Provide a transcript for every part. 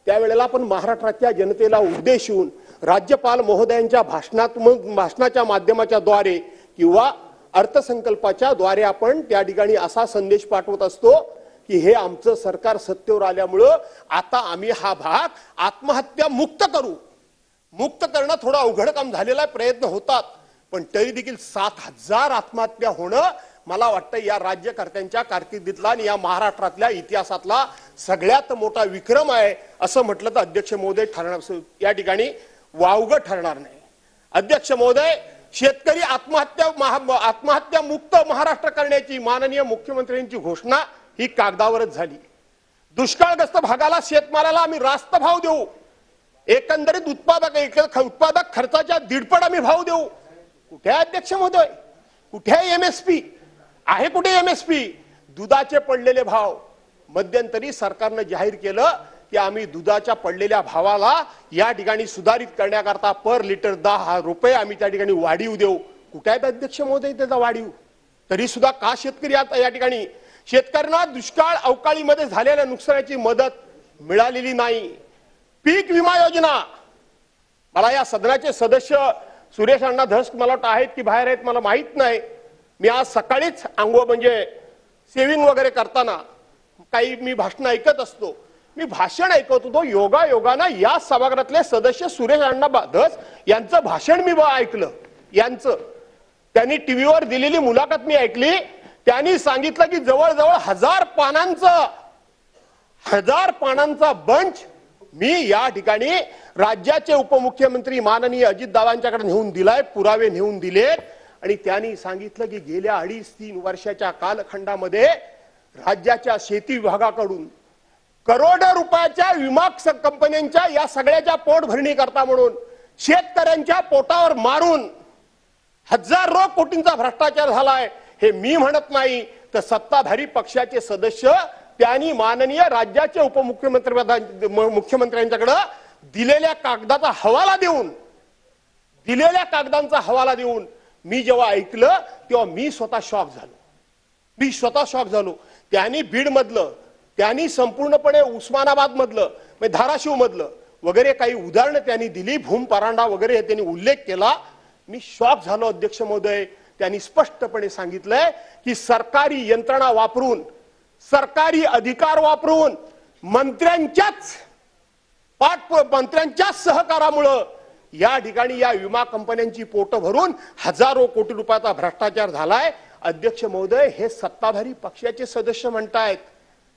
त्यावेळेला आपण महाराष्ट्राच्या जनतेला उद्देशून राज्यपाल महोदयांच्या भाषणाच्या माध्यमाच्या द्वारे किंवा अर्थसंकल्पाच्या द्वारे आपण त्या ठिकाणी असा संदेश पाठवत असतो की हे आमचं सरकार सत्तेवर आल्यामुळे आता आम्ही हा भाग आत्महत्या मुक्त करू। मुक्त करणं थोडा अवघड काम झालेला आहे, प्रयत्न होतात, पण तरी देखील 7,000 आत्महत्या होणं मला वाटतं या राज्यकर्त्यांच्या कारकिर्दीतला आणि या महाराष्ट्रातल्या इतिहासातला सगळ्यात मोठा विक्रम आहे असं म्हटलं तर अध्यक्ष महोदय ठरणार या ठिकाणी वावगं ठरणार नाही। अध्यक्ष महोदय, शेतकरी आत्महत्या मुक्त महाराष्ट्र करण्याची माननीय मुख्यमंत्र्यांची घोषणा ही कागदावरच झाली। दुष्काळग्रस्त भागाला शेतमालाला आम्ही रास्त भाव देऊ, एकंदरीत उत्पादक खर्चाच्या 1.5 आम्ही भाव देऊ। कुठे आहे अध्यक्ष महोदय? कुठे आहे एमएसपी? आहे कुठे एमएसपी? दुधाचे पडलेले भाव मध्यंतरी सरकारने जाहीर केलं की आम्ही दुधाच्या पडलेल्या भावाला या ठिकाणी सुधारित करण्याकरता पर लिटर 10 रुपये आम्ही त्या ठिकाणी वाढीव देऊ। कुठे आहे अध्यक्ष महोदय त्याचा वाढीव? तरी सुद्धा का शेतकरी आता या ठिकाणी शेतकऱ्यांना दुष्काळ अवकाळीमध्ये झालेल्या नुकसानाची मदत मिळालेली नाही। पीक विमा योजना, मला या सदनाचे सदस्य सुरेश अण्णा धस मला वाटतं आहेत की बाहेर आहेत मला माहित नाही, मी आज सकाळीच म्हणजे सेविंग वगैरे करताना काही मी भाषण ऐकत असतो, मी भाषण ऐकत होतो, योगायोगानं या सभागृहातले सदस्य सुरेश अण्णा धस यांचं भाषण मी ऐकलं। यांचं त्यांनी टीव्हीवर दिलेली मुलाखत मी ऐकली। त्यांनी सांगितलं की जवळजवळ 1000 पानांचा बंच मी या ठिकाणी राज्याचे उपमुख्यमंत्री माननीय अजितदादांच्याकडे नेऊन दिलाय, पुरावे नेऊन दिलेत आणि त्यांनी सांगितलं की गेल्या 2.5-3 वर्षाच्या कालखंडामध्ये राज्याच्या शेती विभागाकडून करोडो रुपयाच्या विमा कंपन्यांच्या या सगळ्याच्या पोटभरणी करता म्हणून शेतकऱ्यांच्या पोटावर मारून हजारो कोटींचा भ्रष्टाचार झालाय। हे मी म्हणत नाही तर सत्ताधारी पक्षाचे सदस्य त्यांनी माननीय राज्याचे मुख्यमंत्र्यांच्याकडे दिलेल्या कागदांचा हवाला देऊन मी जेव्हा ऐकलं तेव्हा मी स्वतः शॉक झालो। त्यांनी बीड मधलं, त्यांनी संपूर्णपणे उस्मानाबाद मधलं, धाराशिव मधलं वगैरे काही उदाहरणं त्यांनी दिली, भूम परांडा वगैरे त्यांनी उल्लेख केला। मी शॉक झालो अध्यक्ष महोदय। त्यांनी स्पष्टपणे सांगितलंय की सरकारी यंत्रणा वापरून, सरकारी अधिकार वापरून मंत्र्यांच्याच सहकारामुळे या ठिकाणी या विमा कंपन्यांची पोट भरून हजारो कोटी रुपयाचा भ्रष्टाचार झालाय। अध्यक्ष महोदय, हे सत्ताधारी पक्षाचे सदस्य म्हणतायत।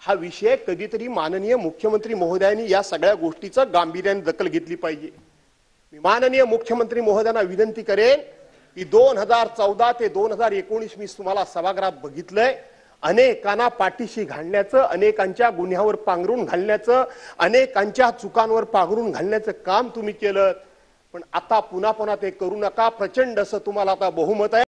हा विषय कधीतरी माननीय मुख्यमंत्री महोदयांनी या सगळ्या गोष्टीचं गांभीर्याने दखल घेतली पाहिजे। मी माननीय मुख्यमंत्री महोदयांना विनंती करेन की 2014 ते 2019 मी तुम्हाला सभागृहात बघितलंय, अनेकांना पाठीशी घालण्याचं, अनेकांच्या गुन्ह्यावर पांघरून घालण्याचं, अनेकांच्या चुकांवर पांघरून घालण्याचं काम तुम्ही केलं, पण आता पुन्हा ते करू नका। प्रचंड असं तुम्हाला आता बहुमत आहे।